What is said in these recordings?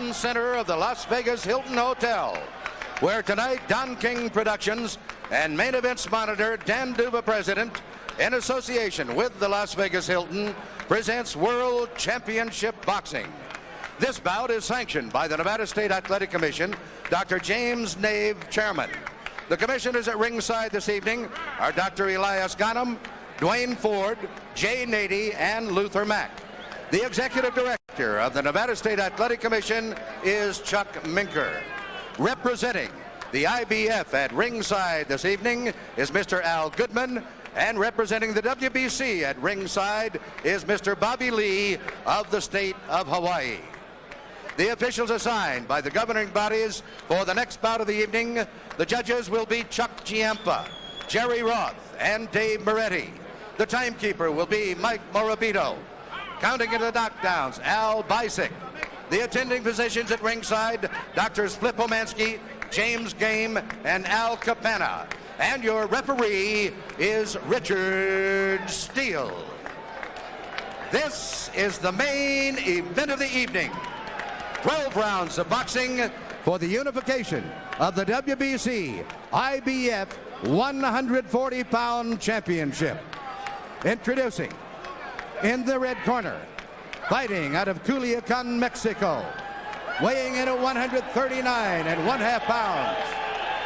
Convention Center of the Las Vegas Hilton Hotel, where tonight Don King Productions and Main Events Monitor Dan Duva President, in association with the Las Vegas Hilton, presents World Championship Boxing. This bout is sanctioned by the Nevada State Athletic Commission, Dr. James Nave, Chairman. The commissioners at ringside this evening are Dr. Elias Ghanem, Dwayne Ford, Jay Nady, and Luther Mack. The executive director of the Nevada State Athletic Commission is Chuck Minker. Representing the IBF at ringside this evening is Mr. Al Goodman, and representing the WBC at ringside is Mr. Bobby Lee of the state of Hawaii. The officials assigned by the governing bodies for the next bout of the evening, the judges will be Chuck Giampa, Jerry Roth, and Dave Moretti. The timekeeper will be Mike Morabito. Counting into the knockdowns, Al Bisick. The attending physicians at ringside, Drs. Flip Omansky, James Game, and Al Capana. And your referee is Richard Steele. This is the main event of the evening. 12 rounds of boxing for the unification of the WBC IBF 140-pound championship. Introducing, in the red corner, fighting out of Culiacan, Mexico, weighing in at 139.5 pounds,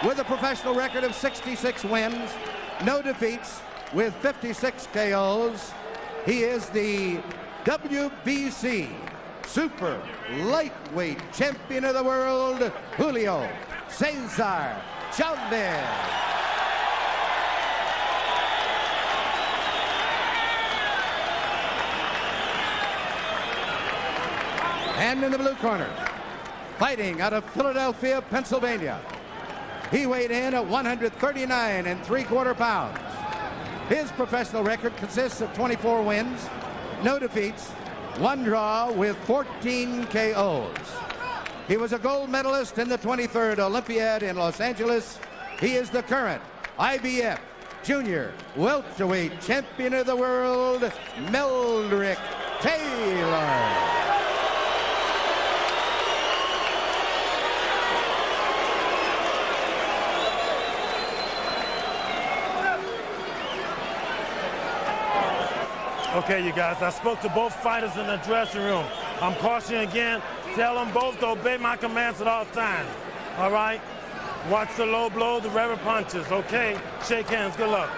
with a professional record of 66 wins, no defeats, with 56 KOs. He is the WBC Super Lightweight Champion of the World, Julio Cesar Chavez. And in the blue corner, fighting out of Philadelphia, Pennsylvania, he weighed in at 139.75 pounds. His professional record consists of 24 wins, no defeats, one draw, with 14 KOs. He was a gold medalist in the 23rd Olympiad in Los Angeles. He is the current IBF Junior Welterweight Champion of the World, Meldrick Taylor. Okay, you guys, I spoke to both fighters in the dressing room. I'm cautioning again, tell them both to obey my commands at all times. All right? Watch the low blow, the rubber punches, okay? Shake hands, good luck.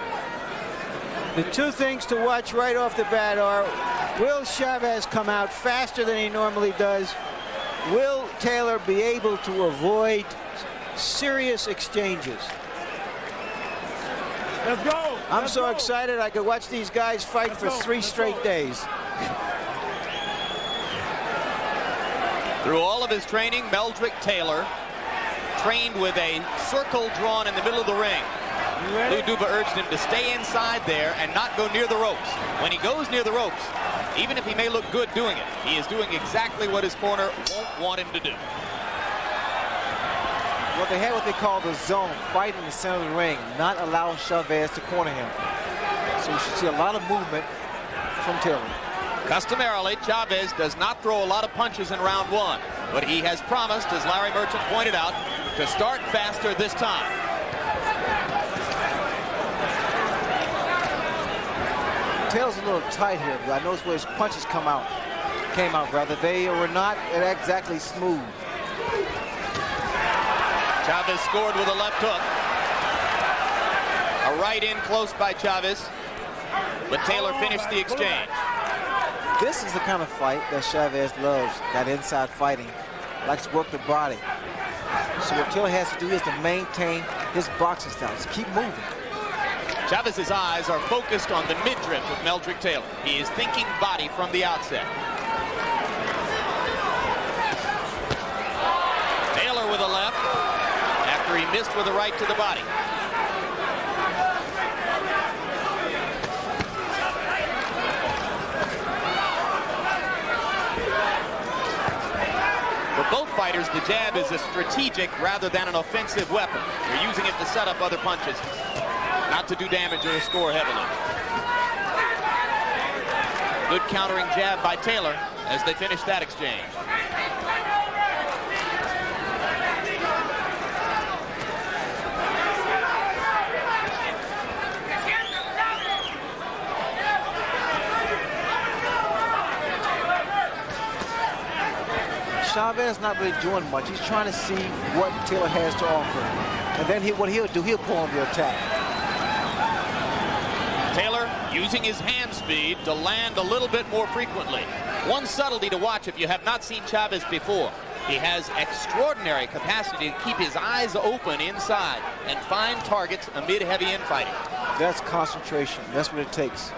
The two things to watch right off the bat are, will Chavez come out faster than he normally does? Will Taylor be able to avoid serious exchanges? Let's go. I'm so excited I could watch these guys fight for 3 straight days. Through all of his training, Meldrick Taylor trained with a circle drawn in the middle of the ring. Lou Duva urged him to stay inside there and not go near the ropes. When he goes near the ropes, even if he may look good doing it, he is doing exactly what his corner won't want him to do. Well, they had what they call the zone, fight in the center of the ring, not allowing Chavez to corner him. So you should see a lot of movement from Taylor. Customarily, Chavez does not throw a lot of punches in round 1, but he has promised, as Larry Merchant pointed out, to start faster this time. Taylor's a little tight here, but I noticed where his punches came out. They were not exactly smooth. Chavez scored with a left hook. A right in close by Chavez, but Taylor finished the exchange. This is the kind of fight that Chavez loves, that inside fighting. Likes to work the body. So what Taylor has to do is to maintain his boxing style. Just keep moving. Chavez's eyes are focused on the midriff of Meldrick Taylor. He is thinking body from the outset. Taylor with a left after he missed with a right to the body. For both fighters, the jab is a strategic rather than an offensive weapon. They're using it to set up other punches, not to do damage or score heavily. Good countering jab by Taylor as they finish that exchange. Chavez not really doing much. He's trying to see what Taylor has to offer. And then what he'll do, he'll pull on the attack. Taylor using his hand speed to land a little bit more frequently. One subtlety to watch if you have not seen Chavez before. He has extraordinary capacity to keep his eyes open inside and find targets amid heavy infighting. That's concentration. That's what it takes.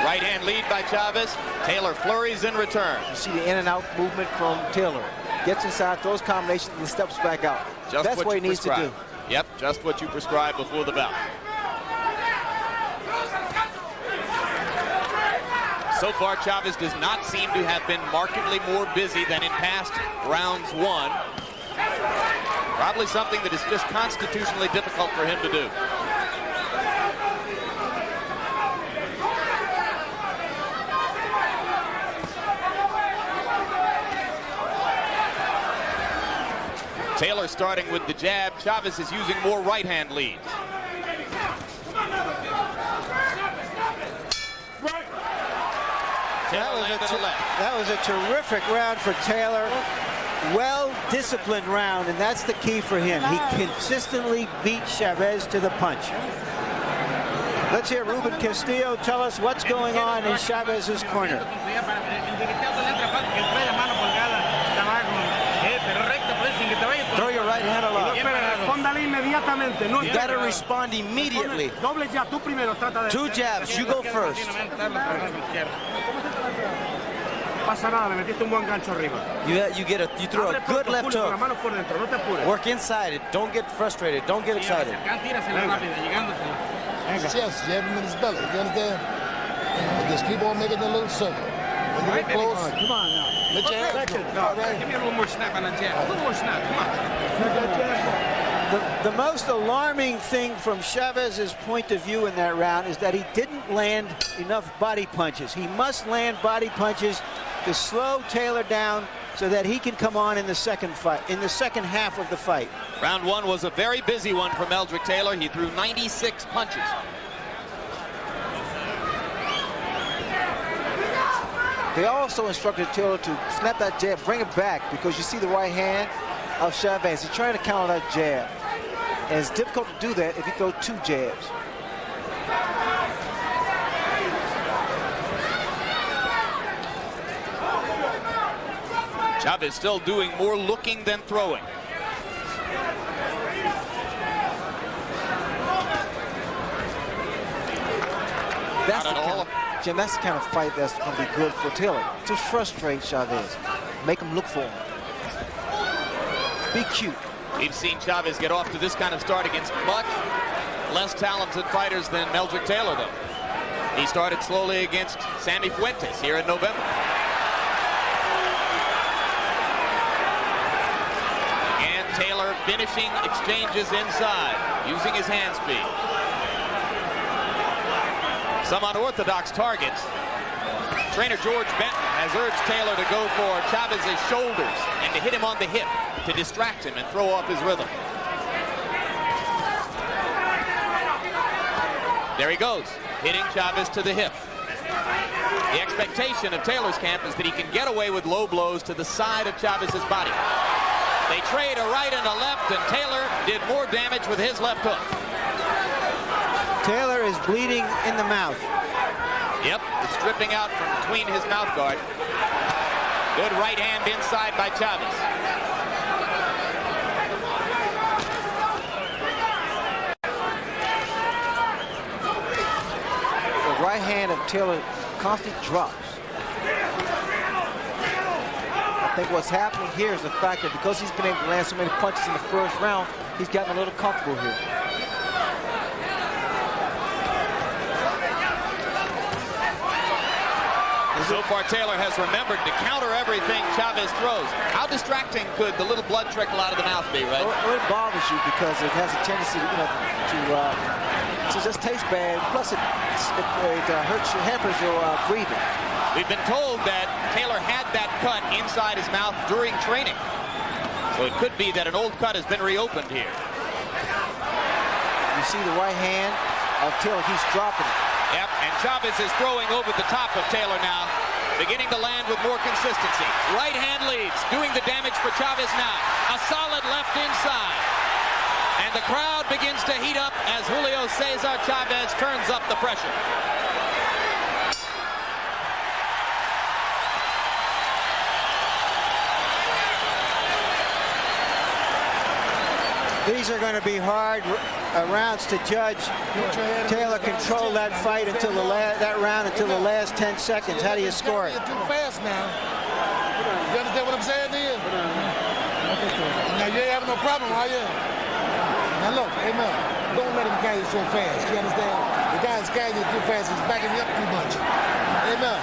Right hand lead by Chavez. Taylor flurries in return. You see the in and out movement from Taylor. Gets inside, throws combinations, and steps back out. That's what he needs to do. Yep, just what you prescribed before the bout. So far, Chavez does not seem to have been markedly more busy than in past rounds one. Probably something that is just constitutionally difficult for him to do. Taylor starting with the jab. Chavez is using more right-hand leads. That was a terrific round for Taylor. Well-disciplined round, and that's the key for him. He consistently beat Chavez to the punch. Let's hear Ruben Castillo tell us what's going on in Chavez's corner. Throw your right hand up. You got to respond immediately. 2 jabs. You go first. You throw a good left hook. Work inside it. Don't get frustrated. Don't get excited. Yes, jab him in his belly. You understand? And just keep on making the little circle. When you get close, come on now. Let your hands go. All right. Give me a little more snap on that jab. A little more snap. Come on. The most alarming thing from Chavez's point of view in that round is that he didn't land enough body punches. He must land body punches to slow Taylor down so that he can come on in the second half of the fight. Round one was a very busy one for Meldrick Taylor. He threw 96 punches. They also instructed Taylor to snap that jab, bring it back, because you see the right hand of Chavez. He's trying to counter that jab. And it's difficult to do that if you throw 2 jabs. Chavez still doing more looking than throwing. Jim, that's the kind of fight that's going to be good for Taylor. To frustrate Chavez. Make him look for him. Be cute. We've seen Chavez get off to this kind of start against much less talented fighters than Meldrick Taylor, though. He started slowly against Sammy Fuentes here in November. And Taylor finishing exchanges inside, using his hand speed. Some unorthodox targets. Trainer George Benton has urged Taylor to go for Chavez's shoulders and to hit him on the hip to distract him and throw off his rhythm. There he goes, hitting Chavez to the hip. The expectation of Taylor's camp is that he can get away with low blows to the side of Chavez's body. They trade a right and a left, and Taylor did more damage with his left hook. Taylor is bleeding in the mouth. Yep, it's dripping out from between his mouth guard. Good right hand inside by Chavez. The right hand of Taylor constantly drops. I think what's happening here is the fact that because he's been able to land so many punches in the first round, he's gotten a little comfortable here. So far, Taylor has remembered to counter everything Chavez throws. How distracting could the little blood trickle out of the mouth be, right? Well, it bothers you because it has a tendency, to just taste bad. Plus, it hurts you, hampers your breathing. We've been told that Taylor had that cut inside his mouth during training. So it could be that an old cut has been reopened here. You see the right hand of Taylor. He's dropping it. Yep, and Chavez is throwing over the top of Taylor now, beginning to land with more consistency. Right hand leads, doing the damage for Chavez now. A solid left inside. And the crowd begins to heat up as Julio Cesar Chavez turns up the pressure. These are going to be hard rounds to judge. Taylor controlled that fight until the round until the last 10 seconds. How do you score it? You're too fast now. You understand what I'm saying to you? Now you ain't having no problem, are you? Now look, hey man, don't let him carry you so fast. You understand? The guy's carrying you too fast. He's backing you up too much. Hey man,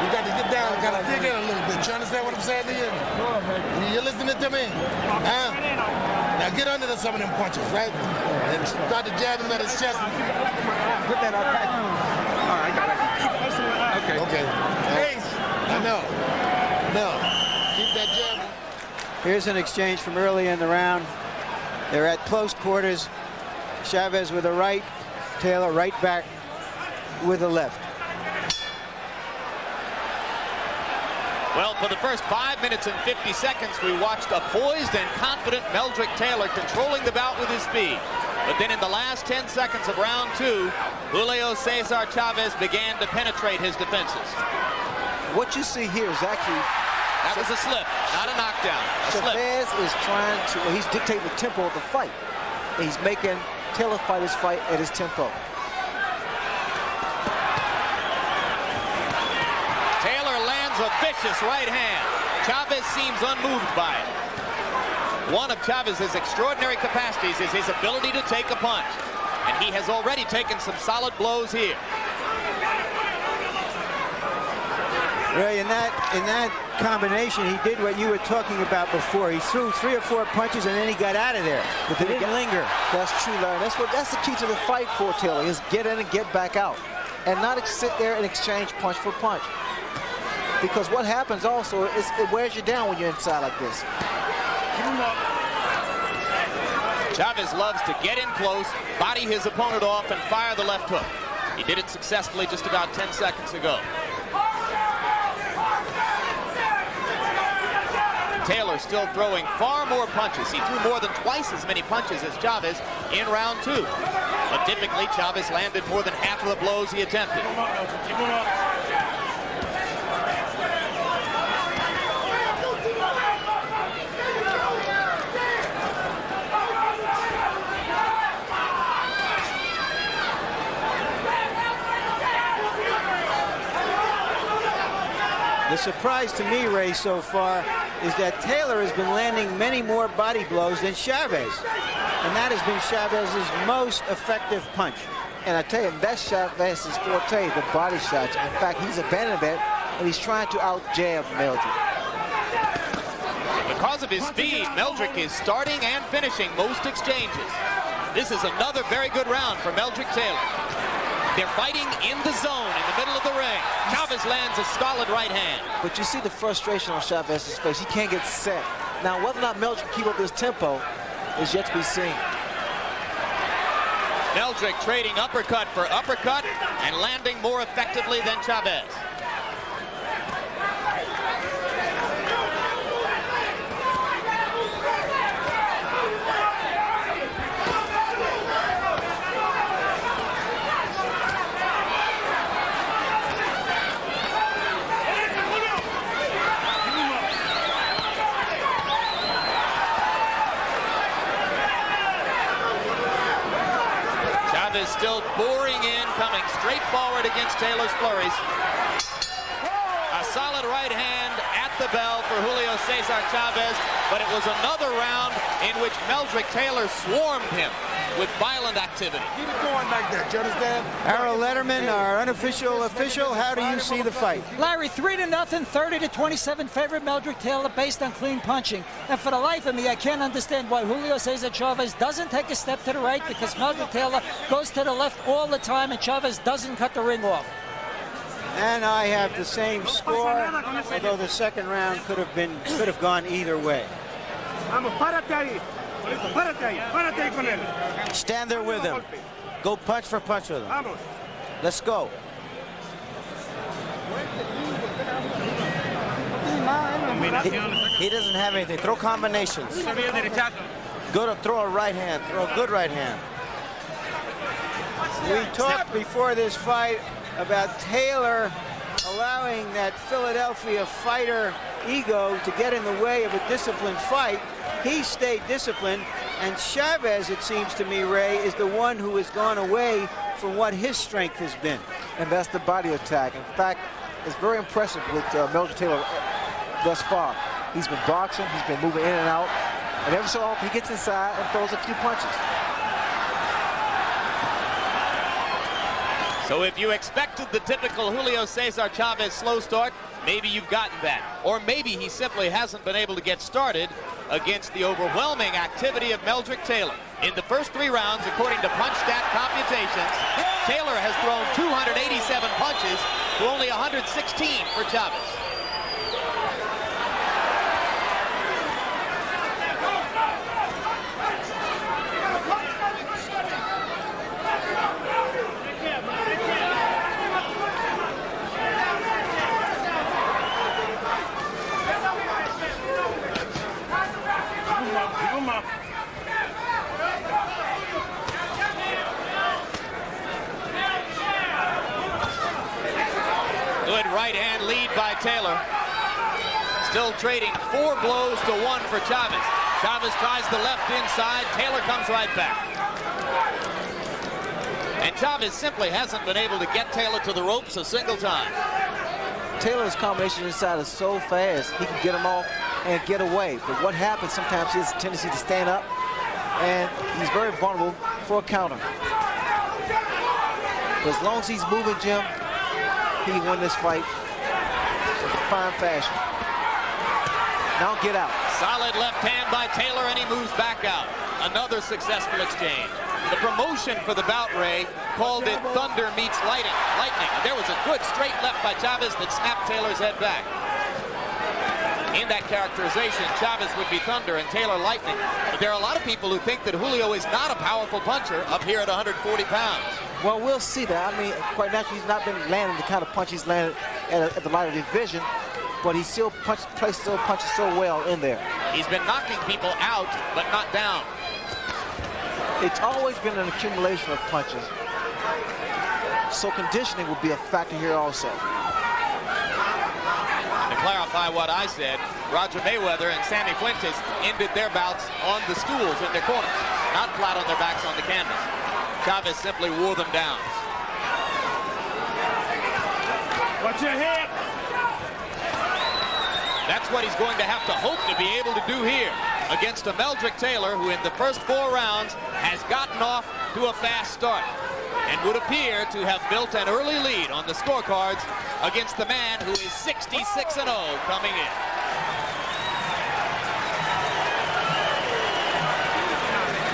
you got to get down and kind of dig in a little bit. You understand what I'm saying to you? You listening to me? Huh? Now get under some of them punches, right? And start to jab him at his chest. Put that up. All right, got it. Okay. Okay. No. Keep that jab. Here's an exchange from early in the round. They're at close quarters. Chavez with a right, Taylor right back with a left. Well, for the first 5 minutes and 50 seconds, we watched a poised and confident Meldrick Taylor controlling the bout with his speed. But then in the last 10 seconds of round 2, Julio Cesar Chavez began to penetrate his defenses. What you see here is actually... That was a slip, not a knockdown. Chavez is trying to... Well, he's dictating the tempo of the fight. He's making Taylor fight his fight at his tempo. A vicious right hand. Chavez seems unmoved by it. One of Chavez's extraordinary capacities is his ability to take a punch. And he has already taken some solid blows here. Ray, in that combination, he did what you were talking about before. He threw 3 or 4 punches and then he got out of there. But they didn't linger. That's true, Larry. That's the key to the fight for Taylor, is get in and get back out. And not sit there and exchange punch for punch. Because what happens also is it wears you down when you're inside like this. Chavez loves to get in close, body his opponent off, and fire the left hook. He did it successfully just about 10 seconds ago. Taylor still throwing far more punches. He threw more than twice as many punches as Chavez in round 2. But typically, Chavez landed more than half of the blows he attempted. The surprise to me, Ray, so far is that Taylor has been landing many more body blows than Chavez. And that has been Chavez's most effective punch. And I tell you, that's Chavez's forte, the body shots. In fact, he's abandoned that, and he's trying to out-jab Meldrick. Because of his speed, Meldrick is starting and finishing most exchanges. This is another very good round for Meldrick Taylor. They're fighting in the zone in the middle of the ring. Chavez lands a solid right hand. But you see the frustration on Chavez's face. He can't get set. Now, whether or not Meldrick can keep up this tempo is yet to be seen. Meldrick trading uppercut for uppercut and landing more effectively than Chavez. Still boring in, coming straight forward against Taylor's flurries. A solid right hand at the bell for Julio Cesar Chavez, but it was another round in which Meldrick Taylor swarmed him with violent activity. Keep it going like that, you understand? Harold Letterman, our unofficial official, how do you see the fight? Larry, 3-0, 30-27 favorite Meldrick Taylor based on clean punching. And for the life of me, I can't understand why Julio Cesar Chavez doesn't take a step to the right, because Meldrick Taylor goes to the left all the time and Chavez doesn't cut the ring off. And I have the same score, although the second round could have gone either way. Stand there with him. Go punch for punch with him. Let's go. He doesn't have anything. Throw combinations. Go to throw a right hand. Throw a good right hand. We talked before this fight about Taylor allowing that Philadelphia fighter ego to get in the way of a disciplined fight. He stayed disciplined, and Chavez, it seems to me, Ray, is the one who has gone away from what his strength has been. And that's the body attack. In fact, it's very impressive with Meldrick Taylor thus far. He's been boxing, he's been moving in and out, and every so often he gets inside and throws a few punches. So if you expected the typical Julio Cesar Chavez slow start, maybe you've gotten that. Or maybe he simply hasn't been able to get started against the overwhelming activity of Meldrick Taylor. In the first 3 rounds, according to punch stat computations, Taylor has thrown 287 punches to only 116 for Chavez. Good right hand lead by Taylor. Still trading 4 blows to 1 for Chavez. Chavez tries the left inside. Taylor comes right back. And Chavez simply hasn't been able to get Taylor to the ropes a single time. Taylor's combination inside is so fast, he can get them off and get away. But what happens sometimes, he has a tendency to stand up, and he's very vulnerable for a counter. But as long as he's moving, Jim, he can win this fight in fine fashion. Now get out. Solid left hand by Taylor, and he moves back out. Another successful exchange. The promotion for the bout, Ray, called it thunder meets lightning. And there was a good straight left by Chavez that snapped Taylor's head back. In that characterization, Chavez would be thunder and Taylor lightning. But there are a lot of people who think that Julio is not a powerful puncher up here at 140 pounds. Well, we'll see that. I mean, quite naturally, he's not been landing the kind of punch he's landed at the lighter division, but he still punches so well in there. He's been knocking people out, but not down. It's always been an accumulation of punches. So conditioning will be a factor here also. To clarify what I said, Roger Mayweather and Sammy Fuentes ended their bouts on the stools in their corners, not flat on their backs on the canvas. Chavez simply wore them down. Watch your hip. That's what he's going to have to hope to be able to do here against a Meldrick Taylor who in the first 4 rounds has gotten off to a fast start and would appear to have built an early lead on the scorecards against the man who is 66-0 coming in.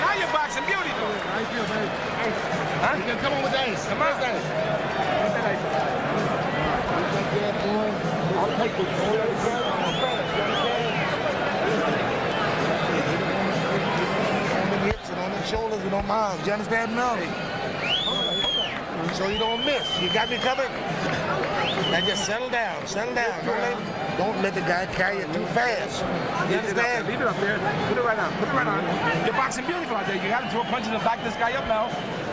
Now you're boxing beauty. How you feel, baby? Huh? You can come on with the ace. Come on. I'll take it. On the shoulders, we don't mind. You understand, Melly? So you don't miss. You got me covered. Now just settle down. Settle down. Don't let the guy carry it too fast. You understand? Leave it up there. Put it right on. Put it right on. You're boxing beautiful out there. You got to throw punches and back this guy up now.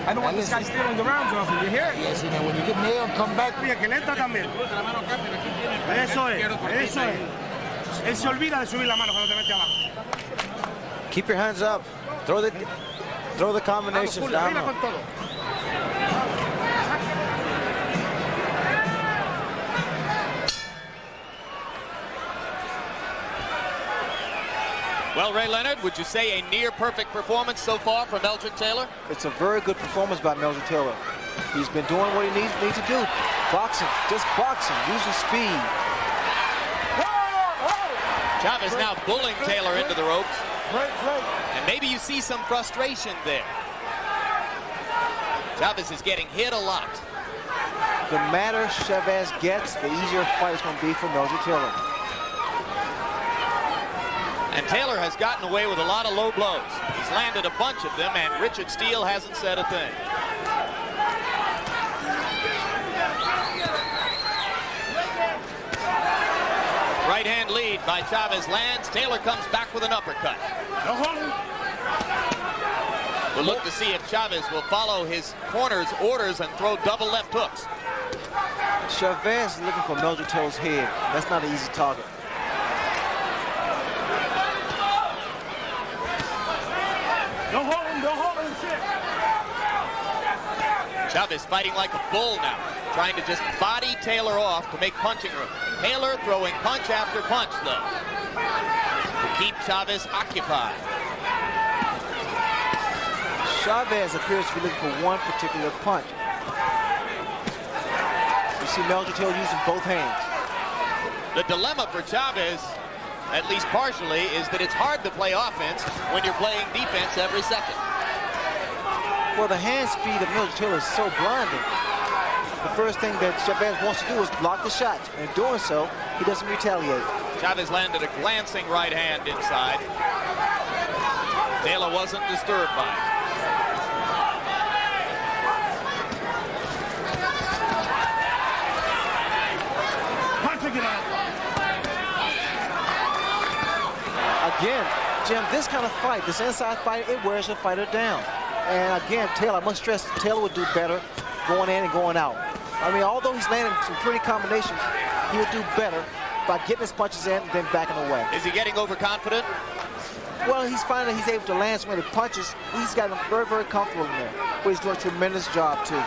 I don't want this guy stealing the rounds off you. You hear it? Yes, you know, when you get nailed, come back. Mira, que lenta también. Eso es. Eso es. Él se olvida de subir la mano cuando te mete abajo. Keep your hands up. Throw the combinations down. Well, Ray Leonard, would you say a near-perfect performance so far from Meldrick Taylor? It's a very good performance by Meldrick Taylor. He's been doing what he needs to do. Boxing, just boxing, using speed. Chavez now bullying Taylor into the ropes. And maybe you see some frustration there. Chavez is getting hit a lot. The madder Chavez gets, the easier fight is going to be for Meldrick Taylor. And Taylor has gotten away with a lot of low blows. He's landed a bunch of them, and Richard Steele hasn't said a thing. straight by Chavez lands. Taylor comes back with an uppercut. We'll look to see if Chavez will follow his corner's orders and throw double left hooks. Chavez is looking for Meldrick Taylor's head. That's not an easy target. Don't hold him, shit. Chavez fighting like a bull now, trying to just body Taylor off to make punching room. Taylor throwing punch after punch, though, to keep Chavez occupied. Chavez appears to be looking for one particular punch. You see Meldrick Taylor using both hands. The dilemma for Chavez, at least partially, is that it's hard to play offense when you're playing defense every second. Well, the hand speed of Meldrick Taylor is so blinding. The first thing that Chavez wants to do is block the shot. And in doing so, he doesn't retaliate. Chavez landed a glancing right hand inside. Taylor wasn't disturbed by it. Again, Jim, this kind of fight, this inside fight, it wears a fighter down. And again, Taylor, I must stress, Taylor would do better going in and going out. I mean, although he's landing some pretty combinations, he would do better by getting his punches in and then backing away. Is he getting overconfident? Well, he's finding he's able to land so many punches. He's got him very, very comfortable in there. But he's doing a tremendous job, too.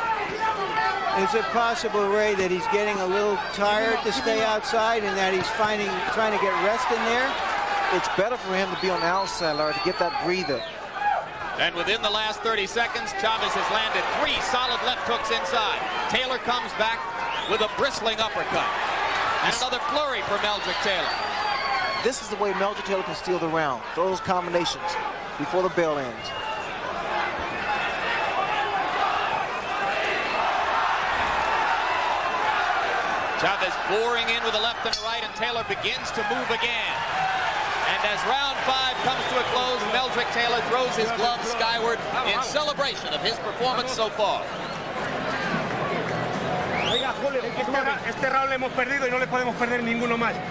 Is it possible, Ray, that he's getting a little tired to stay outside and that he's trying to get rest in there? It's better for him to be on the outside, Larry, to get that breather. And within the last 30 seconds, Chavez has landed 3 solid left hooks inside. Taylor comes back with a bristling uppercut. And another flurry for Meldrick Taylor. This is the way Meldrick Taylor can steal the round. Throw those combinations before the bell ends. Chavez boring in with a left and right, and Taylor begins to move again. And as round 5 comes to a close, Meldrick Taylor throws his gloves skyward in celebration of his performance so far.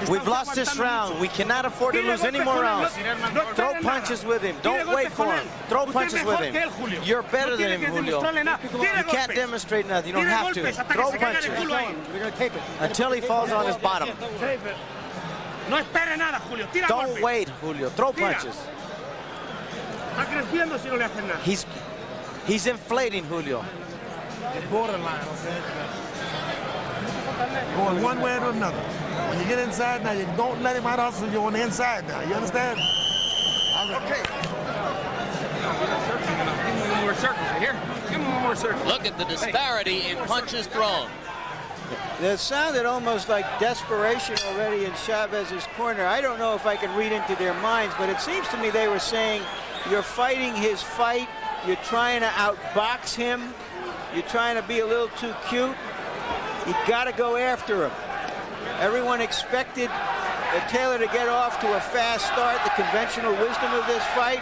We've lost this round. We cannot afford to lose any more rounds. Throw punches with him. Don't wait for him. Throw punches with him. You're better than him, Julio. You can't demonstrate nothing. You don't have to. Throw punches until he falls on his bottom. Don't wait, Julio. Throw punches. He's inflating, Julio. Borderline, okay? Going one way or another. When you get inside now, you don't let him out until you're on the inside now. You understand? Okay. Give him one more circle. Here. Give him one more circle. Look at the disparity in punches thrown. It sounded almost like desperation already in Chavez's corner. I don't know if I can read into their minds, but it seems to me they were saying, you're fighting his fight, you're trying to outbox him, you're trying to be a little too cute. You got to go after him. Everyone expected Taylor to get off to a fast start, the conventional wisdom of this fight.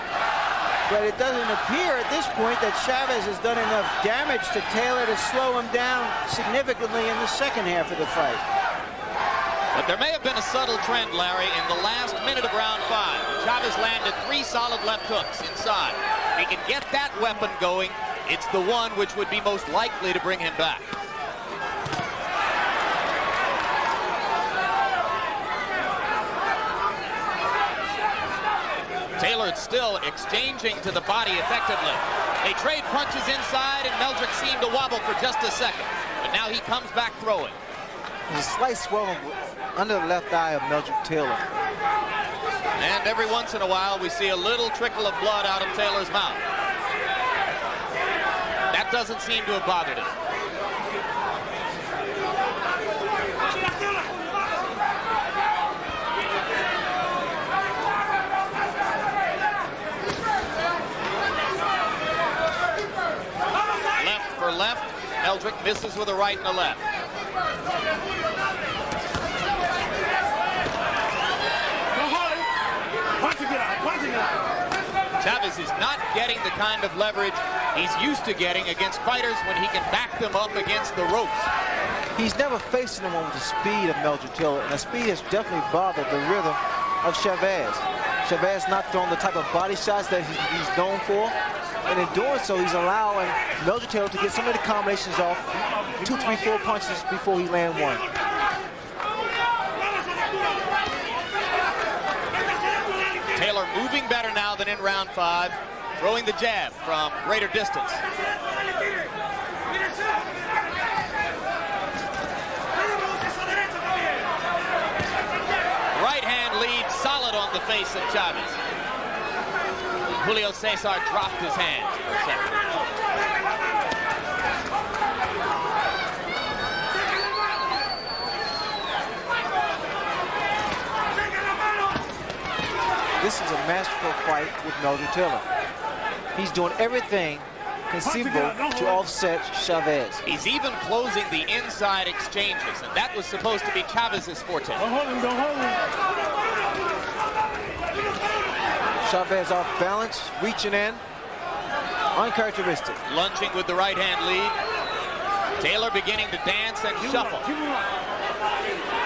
But it doesn't appear at this point that Chavez has done enough damage to Taylor to slow him down significantly in the second half of the fight. But there may have been a subtle trend, Larry, in the last minute of round 5. Chavez landed 3 solid left hooks inside. If he can get that weapon going, it's the one which would be most likely to bring him back. Taylor still exchanging to the body effectively. They trade punches inside, and Meldrick seemed to wobble for just a second. But now he comes back throwing. There's a slight swelling under the left eye of Meldrick Taylor. And every once in a while, we see a little trickle of blood out of Taylor's mouth. That doesn't seem to have bothered him. Left, Meldrick misses with a right and a left. Chavez is not getting the kind of leverage he's used to getting against fighters when he can back them up against the ropes. He's never faced anyone with the speed of Meldrick Taylor, and the speed has definitely bothered the rhythm of Chavez. Chavez not throwing the type of body shots that he's known for, and in doing so, he's allowing Meldrick Taylor to get some of the combinations off, 2, 3, 4 punches before he land one. Taylor moving better now than in round 5, throwing the jab from greater distance. Right hand lead solid on the face of Chavez. Julio Cesar dropped his hands for a second. This is a masterful fight with Meldrick Taylor. He's doing everything conceivable to offset Chavez. He's even closing the inside exchanges, and that was supposed to be Chavez's forte. Don't hold him, don't hold him. Chavez off balance, reaching in, uncharacteristic. Lunging with the right hand lead. Taylor beginning to dance and shuffle.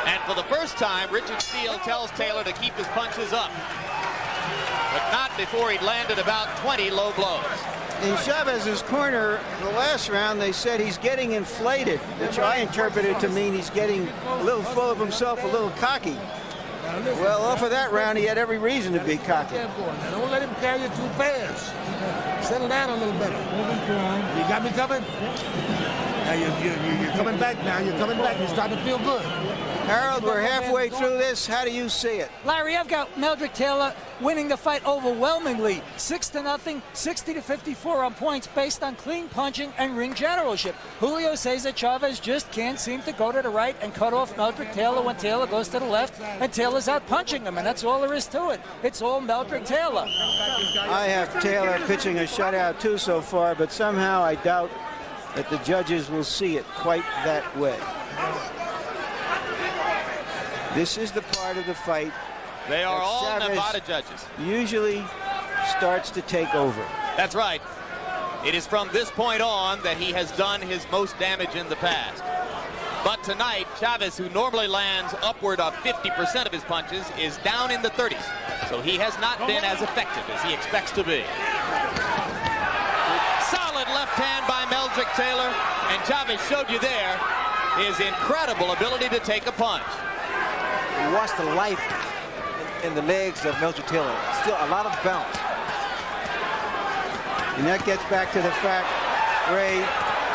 And for the first time, Richard Steele tells Taylor to keep his punches up. But not before he'd landed about 20 low blows. In Chavez's corner, the last round, they said he's getting inflated, which I interpreted to mean he's getting a little full of himself, a little cocky. Well, off of that round, he had every reason to be cocky. Don't let him carry you too fast. Settle down a little better. You got me covered? Now you're coming back now. You're coming back. You're starting to feel good. Harold, we're halfway through this. How do you see it? Larry, I've got Meldrick Taylor winning the fight overwhelmingly, 6-0, 60-54 on points based on clean punching and ring generalship. Julio Cesar Chavez just can't seem to go to the right and cut off Meldrick Taylor when Taylor goes to the left, and Taylor's out punching him, and that's all there is to it. It's all Meldrick Taylor. I have Taylor pitching a shutout too so far, but somehow I doubt that the judges will see it quite that way. This is the part of the fight They are all Chavez Nevada judges. usually starts to take over. That's right. It is from this point on that he has done his most damage in the past. But tonight, Chavez, who normally lands upward of 50% of his punches, is down in the 30s. So he has not been as effective as he expects to be. Solid left hand by Meldrick Taylor, and Chavez showed you there his incredible ability to take a punch. You watch the life in the legs of Meldrick Taylor. Still a lot of bounce. And that gets back to the fact, Ray,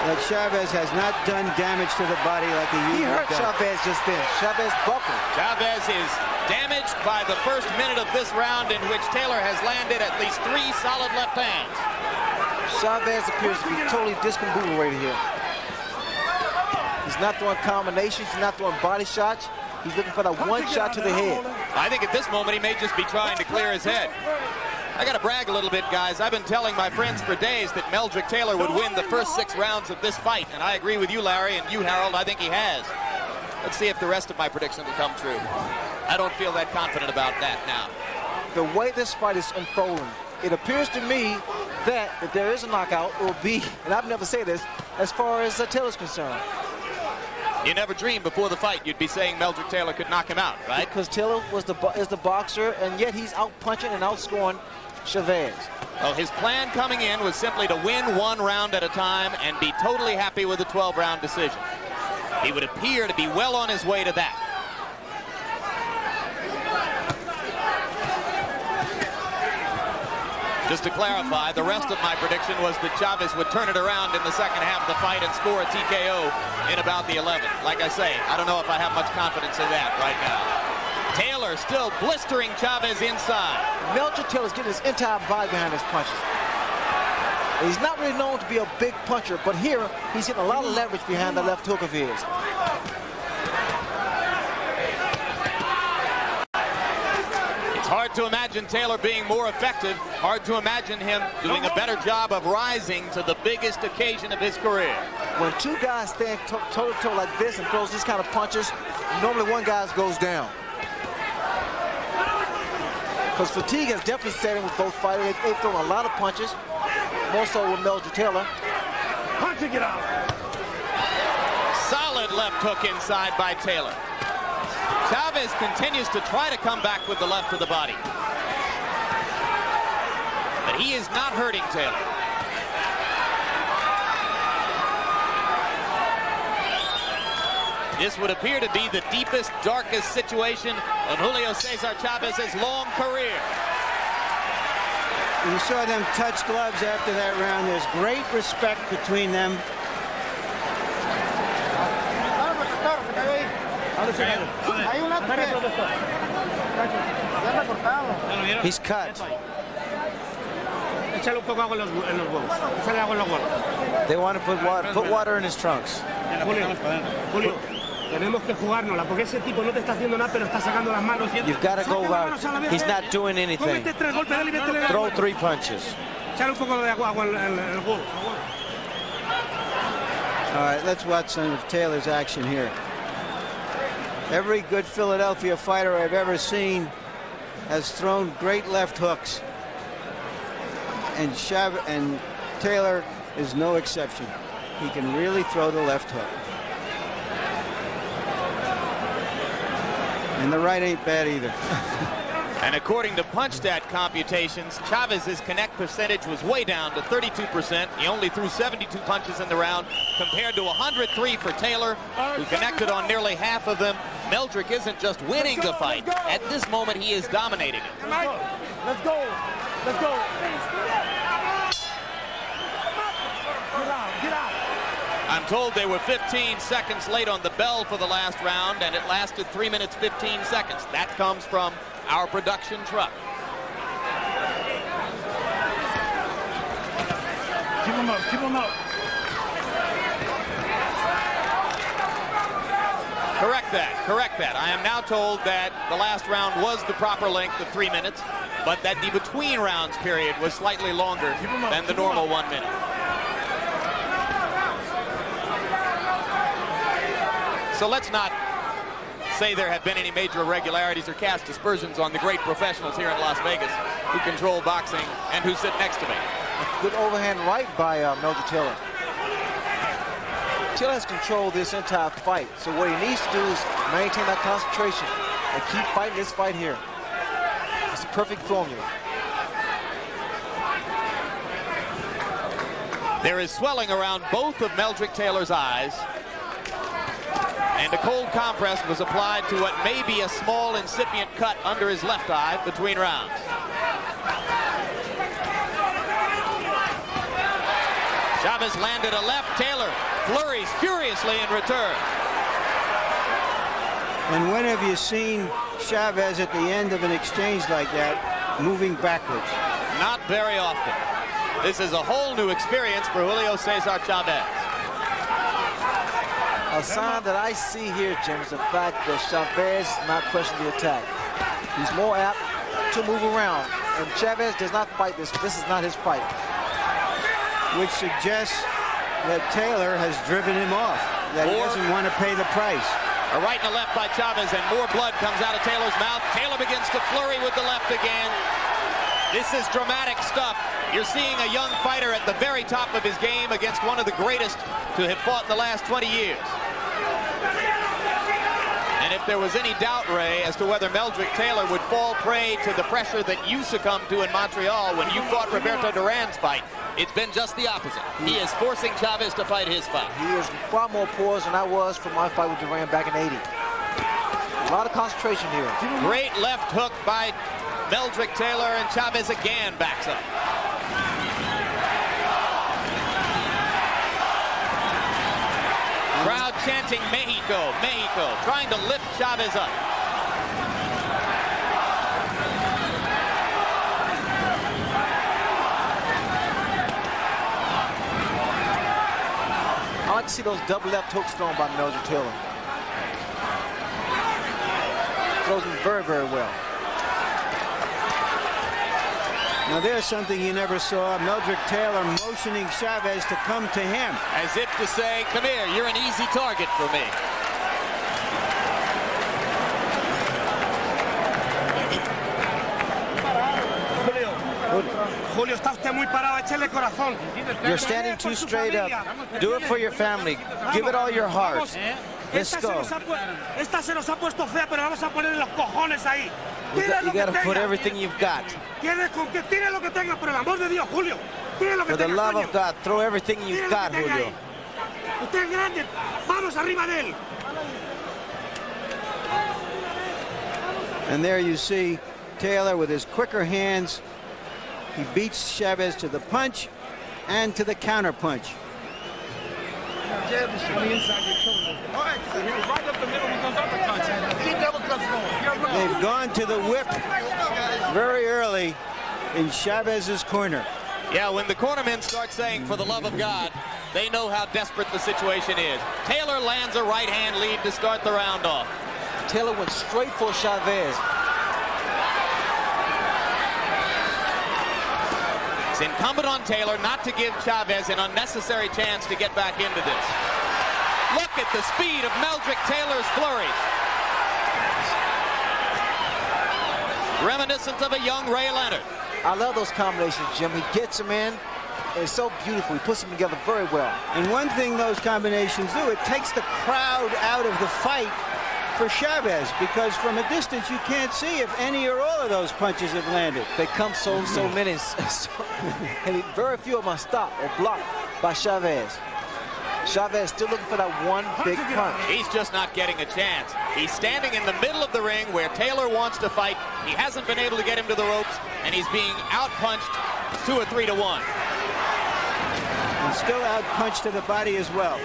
that Chavez has not done damage to the body like he He usually hurt does. Chavez just then. Chavez buckled. Chavez is damaged by the first minute of this round, in which Taylor has landed at least 3 solid left hands. Chavez appears to be totally discombobulated here. He's not throwing combinations. He's not throwing body shots. He's looking for that one shot to the head. I think at this moment he may just be trying to clear his head. I got to brag a little bit, guys. I've been telling my friends for days that Meldrick Taylor would win the first 6 rounds of this fight, and I agree with you, Larry, and you, Harold. I think he has. Let's see if the rest of my prediction will come true. I don't feel that confident about that now. The way this fight is unfolding, it appears to me that if there is a knockout, it will be, and I've never said this, as far as Taylor's concerned. You never dreamed before the fight you'd be saying Meldrick Taylor could knock him out, right? Because Taylor is the boxer, and yet he's out punching and outscoring Chavez. Well, his plan coming in was simply to win 1 round at a time and be totally happy with a 12-round decision. He would appear to be well on his way to that. Just to clarify, the rest of my prediction was that Chavez would turn it around in the second half of the fight and score a TKO in about the 11th. Like I say, I don't know if I have much confidence in that right now. Taylor still blistering Chavez inside. Meldrick Taylor's getting his entire body behind his punches. He's not really known to be a big puncher, but here he's getting a lot of leverage behind the left hook of his. It's hard to imagine Taylor being more effective. Hard to imagine him doing a better job of rising to the biggest occasion of his career. When 2 guys stand toe-to-toe like this and throws this kind of punches, normally one guy goes down. Because fatigue has definitely set in with both fighters. They've thrown a lot of punches, more so with Meldrick Taylor. Punching it out. Solid good left hook inside by Taylor. Chavez continues to try to come back with the left of the body. But he is not hurting Taylor. This would appear to be the deepest, darkest situation of Julio Cesar Chavez's long career. You saw them touch gloves after that round. There's great respect between them. He's cut. They want to put water in his trunks. Julio, tenemos que jugárnosla porque ese tipo no te está haciendo nada, pero está sacando las manos. You've got to go out. He's not doing anything. Throw 3 punches. Echale un poco de agua en el huevo. All right, let's watch some of Taylor's action here. Every good Philadelphia fighter I've ever seen has thrown great left hooks. And Taylor is no exception. He can really throw the left hook. And the right ain't bad either. And according to PunchStat computations, Chavez's connect percentage was way down to 32%. He only threw 72 punches in the round compared to 103 for Taylor, who connected on nearly half of them. Meldrick isn't just winning the fight. At this moment, he is dominating it. Let's go. Let's go. Get out. I'm told they were 15 seconds late on the bell for the last round, and it lasted 3 minutes 15 seconds. That comes from our production truck. Keep him up. Keep him up. Correct that. I am now told that the last round was the proper length of 3 minutes, but that the between rounds period was slightly longer than the normal 1 minute. So let's not say there have been any major irregularities or cast aspersions on the great professionals here in Las Vegas who control boxing and who sit next to me. Good overhand right by Meldrick Taylor. Taylor has controlled this entire fight. So what he needs to do is maintain that concentration and keep fighting this fight here. It's the perfect formula. There is swelling around both of Meldrick Taylor's eyes, and a cold compress was applied to what may be a small incipient cut under his left eye between rounds. Chavez landed a left. Taylor flurries furiously in return. And when have you seen Chavez at the end of an exchange like that moving backwards? Not very often. This is a whole new experience for Julio Cesar Chavez. A sign that I see here, Jim, is the fact that Chavez is not questioning the attack. He's more apt to move around. And Chavez does not fight this. This is not his fight. Which suggests that Taylor has driven him off, that he doesn't want to pay the price. A right and a left by Chavez, and more blood comes out of Taylor's mouth. Taylor begins to flurry with the left again. This is dramatic stuff. You're seeing a young fighter at the very top of his game against one of the greatest to have fought in the last 20 years. And if there was any doubt, Ray, as to whether Meldrick Taylor would fall prey to the pressure that you succumbed to in Montreal when you fought Roberto Duran's fight, it's been just the opposite. He is forcing Chavez to fight his fight. He is far more poised than I was for my fight with Duran back in '80. A lot of concentration here. Great left hook by Meldrick Taylor, and Chavez again backs up. Crowd chanting Mexico, Mexico, trying to lift Chavez up. I like to see those double left hooks thrown by Meldrick Taylor. Throws them very, very well. Now there's something you never saw. Meldrick Taylor motioning Chavez to come to him. As if to say, come here, you're an easy target for me. Julio, está usted muy parado, échele corazón. You're standing too straight up. Do it for your family. Give it all your heart. Let's Esta go. se nos ha puesto fea, pero vamos a poner los cojones ahí. You got to put everything you've got. Tienes con que tire lo que tengas, por el amor de Dios, Julio. Tire lo que For the tengas, love coño. of God, throw everything Tire you've lo got, que tenga Julio. ahí. Usted es grande. Vamos arriba de él. And there you see Taylor with his quicker hands. He beats Chavez to the punch and to the counter punch. Right up the middle with those uppercuts. Keep double cuts going. They've gone to the whip very early in Chavez's corner. Yeah, when the cornermen start saying, for the love of God, they know how desperate the situation is. Taylor lands a right-hand lead to start the round off. Taylor went straight for Chavez. It's incumbent on Taylor not to give Chavez an unnecessary chance to get back into this. Look at the speed of Meldrick Taylor's flurry. Reminiscent of a young Ray Leonard. I love those combinations, Jim. He gets them in. It's so beautiful. He puts them together very well. And one thing those combinations do, it takes the crowd out of the fight for Chavez, because from a distance you can't see if any or all of those punches have landed. They come so many, and very few of them are stopped or blocked by Chavez. Chavez still looking for that one big punch. He's just not getting a chance. He's standing in the middle of the ring where Taylor wants to fight. He hasn't been able to get him to the ropes, and he's being outpunched 2 or 3 to 1. And still outpunched to the body as well.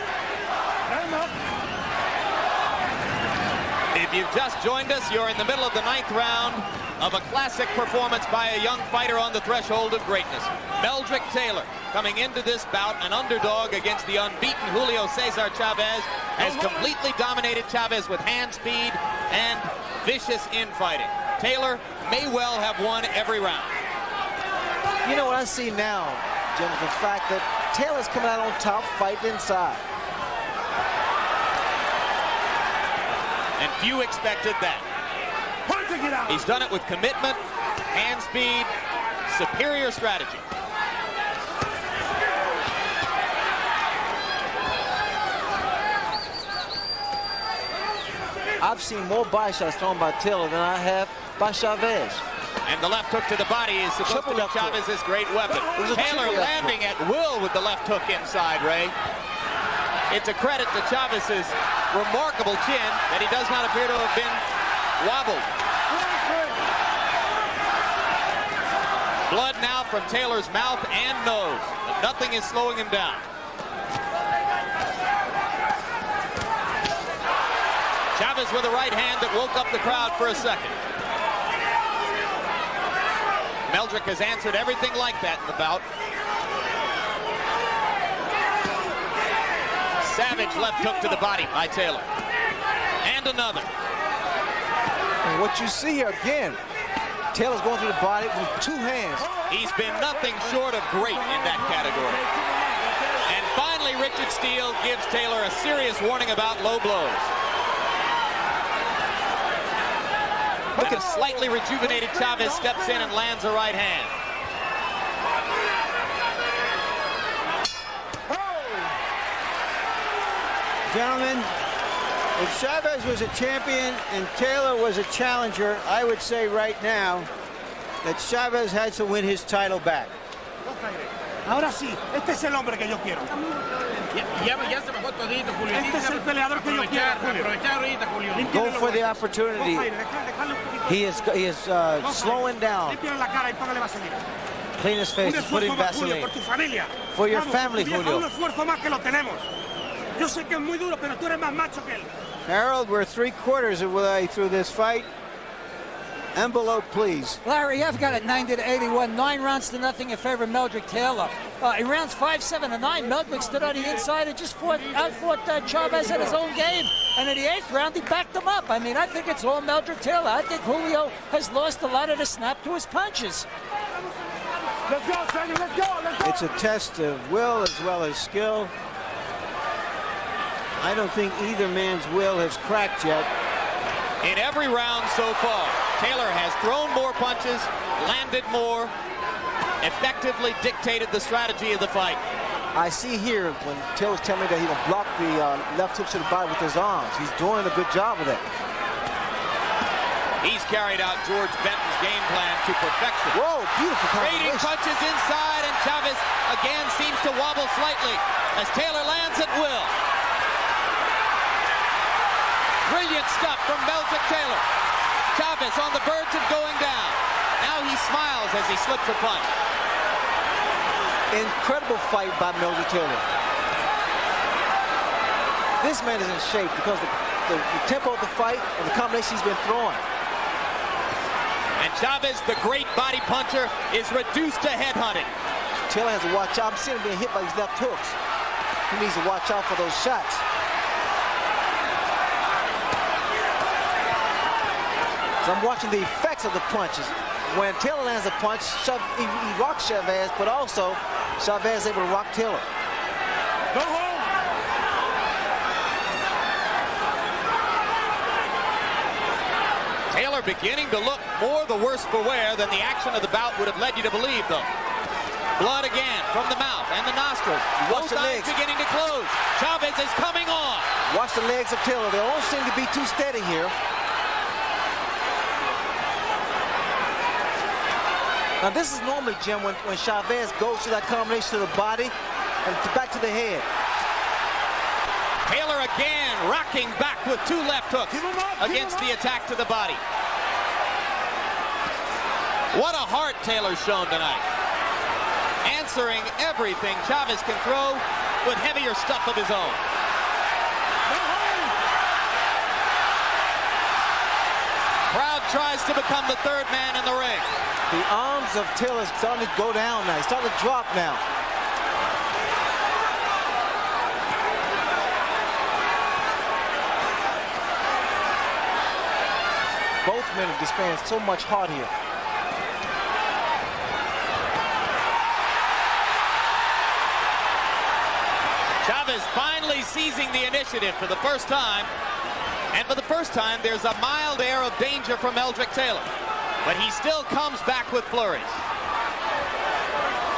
If you've just joined us, you're in the middle of the 9th round of a classic performance by a young fighter on the threshold of greatness. Meldrick Taylor, coming into this bout, an underdog against the unbeaten Julio Cesar Chavez, has completely dominated Chavez with hand speed and vicious infighting. Taylor may well have won every round. You know what I see now, Jim, is the fact that Taylor's coming out on top, fighting inside. And few expected that. He's done it with commitment, hand speed, superior strategy. I've seen more body shots thrown by Taylor than I have by Chavez. And the left hook to the body is supposed to be Chavez's great weapon. Taylor landing at will with the left hook inside, Ray. It's a credit to Chavez's remarkable chin that he does not appear to have been wobbled. Blood now from Taylor's mouth and nose, but nothing is slowing him down. Chavez with a right hand that woke up the crowd for a second. Meldrick has answered everything like that in the bout. Savage left hook to the body by Taylor. And another. And what you see here again, Taylor's going through the body with 2 hands. He's been nothing short of great in that category. And finally, Richard Steele gives Taylor a serious warning about low blows. And a slightly rejuvenated Chavez steps in and lands a right hand. Gentlemen, if Chavez was a champion and Taylor was a challenger, I would say right now that Chavez had to win his title back. Ahora sí, este es el hombre que yo quiero. Ya se bajó todito, Julio. Este es el peleador que yo quiero, Julio. Aprovechar ahorita, Julio. Go for the opportunity. He is slowing down. la cara y póngale vaselina. Clean his face, Un put in esfuerzo más, Julio, Vaseline. por tu familia. For your Vamos, family, vieja, Julio. Un esfuerzo más que lo tenemos. Yo sé que es muy duro, pero tú eres más macho que él. Harold, we're 3/4 of the way through this fight. Envelope, please. Larry, I've got it 90-81, 9 rounds to nothing in favor of Meldrick Taylor. In rounds 5, 7, and 9, Meldrick stood on the inside and just outfought Chavez at his own game. And in the 8th round, he backed him up. I mean, I think it's all Meldrick Taylor. I think Julio has lost a lot of the snap to his punches. Let's go, Sergio, let's go, let's go. It's a test of will as well as skill. I don't think either man's will has cracked yet. In every round so far, Taylor has thrown more punches, landed more, effectively dictated the strategy of the fight. I see here when Taylor's telling me that he will block the left hook to the body with his arms. He's doing a good job of that. He's carried out George Benton's game plan to perfection. Whoa, beautiful Trading combination. punches inside, and Chavez again seems to wobble slightly as Taylor lands at will. Brilliant stuff from Meldrick Taylor. Chavez on the verge of going down. Now he smiles as he slips a punch. Incredible fight by Meldrick Taylor. This man is in shape because the tempo of the fight and the combination he's been throwing. And Chavez, the great body puncher, is reduced to headhunting. Taylor has to watch out. I'm seeing him being hit by these left hooks. He needs to watch out for those shots. So I'm watching the effects of the punches. When Taylor lands a punch, he rocks Chavez, but also Chavez is able to rock Taylor. Go home. Taylor beginning to look more the worse for wear than the action of the bout would have led you to believe, though. Blood again from the mouth and the nostrils. Watch Both the eyes legs. beginning to close. Chavez is coming on. Watch the legs of Taylor. They don't seem to be too steady here. Now this is normally, Jim, when Chavez goes to that combination to the body and back to the head. Taylor again rocking back with two left hooks against the attack to the body. What a heart Taylor's shown tonight. Answering everything Chavez can throw with heavier stuff of his own. Crowd tries to become the third man in the ring. The arms of Taylor starting to go down now. He's starting to drop now. Both men are displaying so much heart here. Chavez finally seizing the initiative for the first time. And for the first time, there's a mild air of danger from Meldrick Taylor. But he still comes back with flurries.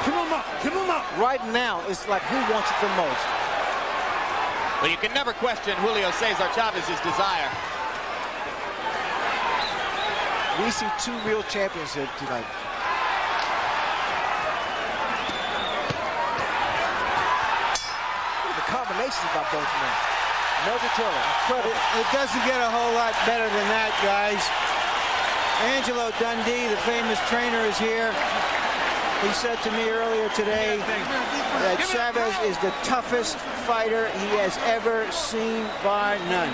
Keep him up. Keep him up. Right now, it's like who wants it the most. But you can never question Julio Cesar Chavez's desire. We see two real champions here tonight. The combinations by both men. Meldrick Taylor, incredible. It doesn't get a whole lot better than that, guys. Angelo Dundee, the famous trainer, is here. He said to me earlier today that Chavez is the toughest fighter he has ever seen, bar none.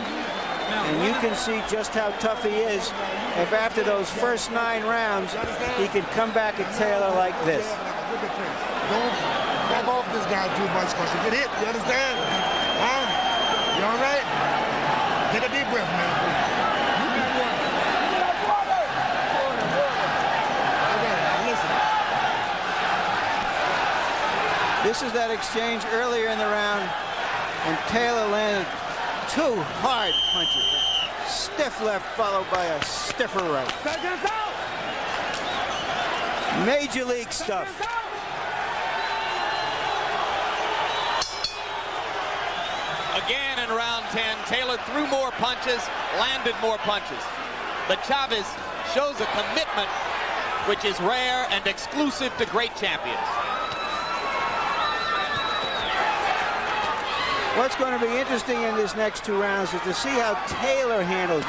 And you can see just how tough he is if after those first 9 rounds, he can come back at Taylor like this. Don't back off this guy too much because you get hit. You understand? Huh? You all right? Take a deep breath, man. This is that exchange earlier in the round when Taylor landed 2 hard punches. Stiff left followed by a stiffer right. Major league stuff. Again in round 10, Taylor threw more punches, landed more punches. But Chavez shows a commitment which is rare and exclusive to great champions. What's going to be interesting in this next 2 rounds is to see how Taylor handles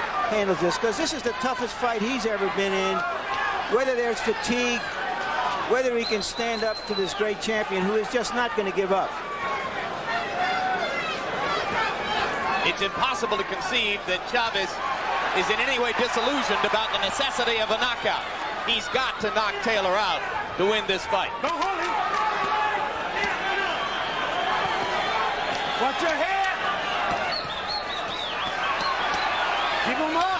this, because this is the toughest fight he's ever been in. Whether there's fatigue, whether he can stand up to this great champion who is just not going to give up. It's impossible to conceive that Chavez is in any way disillusioned about the necessity of a knockout. He's got to knock Taylor out to win this fight. Don't hold him. Watch your head. Keep him up.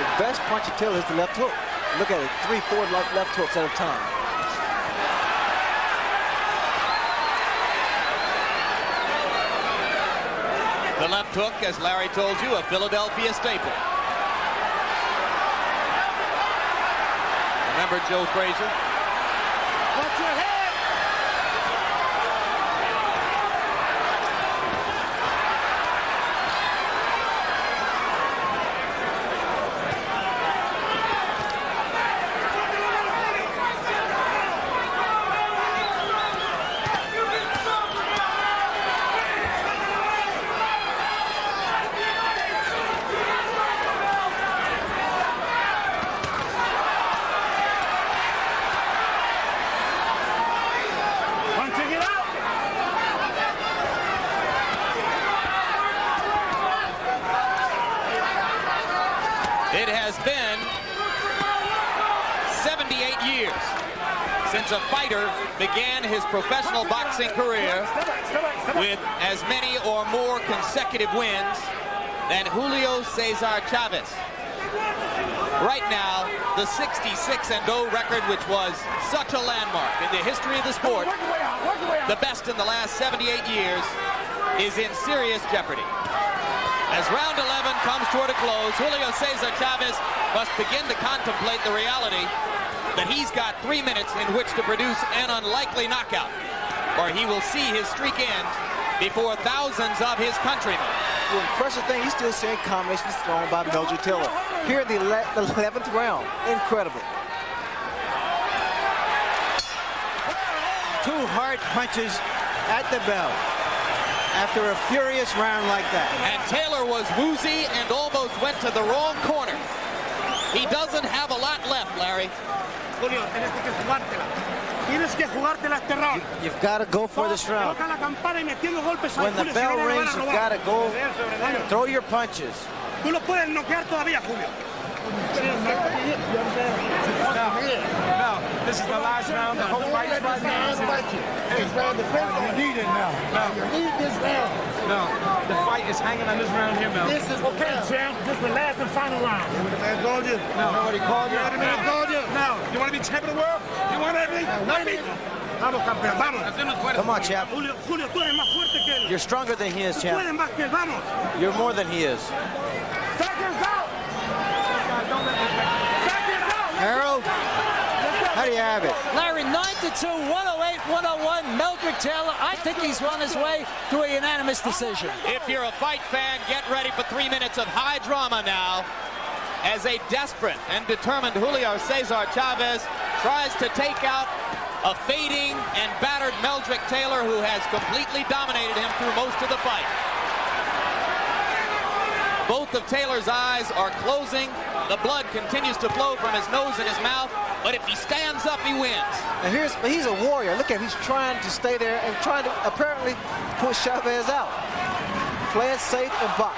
The best punch of Taylor is the left hook. Look at it, 3-4 left hooks at a time. The left hook, as Larry told you, a Philadelphia staple. Remember Joe Frazier? Watch your head. It has been 78 years since a fighter began his professional boxing career with as many or more consecutive wins than Julio Cesar Chavez. Right now, the 66-0 record, which was such a landmark in the history of the sport, the best in the last 78 years, is in serious jeopardy. As round 11 comes toward a close, Julio Cesar Chavez must begin to contemplate the reality that he's got 3 minutes in which to produce an unlikely knockout, or he will see his streak end before thousands of his countrymen. The impressive thing, he's still seeing combinations thrown by Meldrick Taylor. Here in the 11th round, incredible. 2 hard punches at the bell after a furious round like that. And Taylor was woozy and almost went to the wrong corner. He doesn't have a lot left, Larry. Julio, tienes que jugártela este round. You've got to go for this round. When the bell rings, you've got to go, throw your punches. Tú lo puedes noquear todavía, Julio. No, this is the last round. The whole fight is right now. You need it now. You need this round. No, the fight is hanging on this round here, Mel. This is Okay, champ, this is the last and final round. the man called you. No. Nobody called you. The man called you. No, you want to be champion of the world? You want everything? Vamos, campeón, vamos. Come on, champ. Julio, tú eres más fuerte que él. You're stronger than he is, Tú champ. puedes más que él, vamos. You're more than he is. Seconds out. Seconds out. Harold, how do you have it? Larry, 9-2, 108, 101. Meldrick Taylor, I think he's on his way to a unanimous decision. If you're a fight fan, get ready for 3 minutes of high drama now, as a desperate and determined Julio Cesar Chavez tries to take out a fading and battered Meldrick Taylor, who has completely dominated him through most of the fight. Both of Taylor's eyes are closing. The blood continues to flow from his nose and his mouth, but if he stands up, he wins. And he's a warrior. Look at him. He's trying to stay there and trying to apparently push Chavez out. Play it safe and box.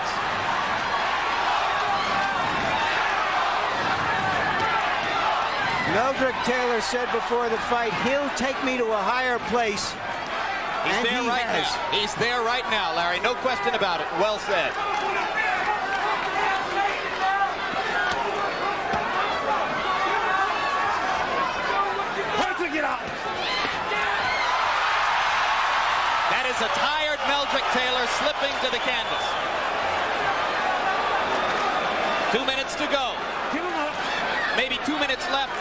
Meldrick Taylor said before the fight, he'll take me to a higher place. He's And there he right has. now. He's there right now, Larry. No question about it. Well said. That is a tired Meldrick Taylor slipping to the canvas. 2 minutes to go. Maybe 2 minutes left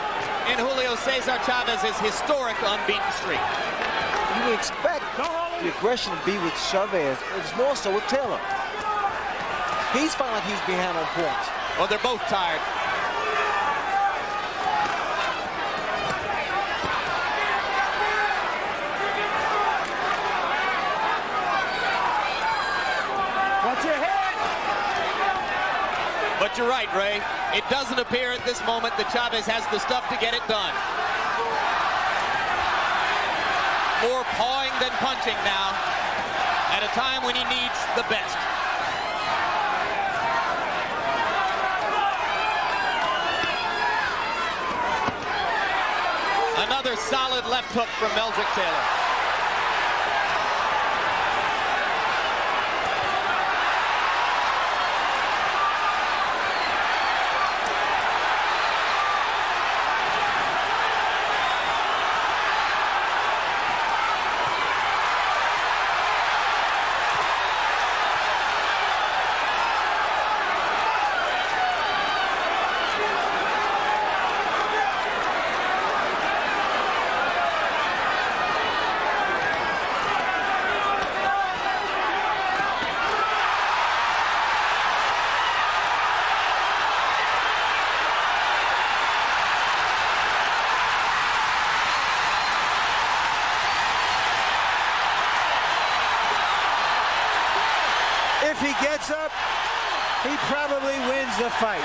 in Julio Cesar Chavez's historic unbeaten streak. You would expect the aggression to be with Chavez. It's more so with Taylor. He's feeling like he's behind on points. Well, they're both tired. Watch your head. But you're right, Ray. It doesn't appear at this moment that Chavez has the stuff to get it done. More pawing than punching now, at a time when he needs the best. Another solid left hook from Meldrick Taylor. If he gets up, he probably wins the fight.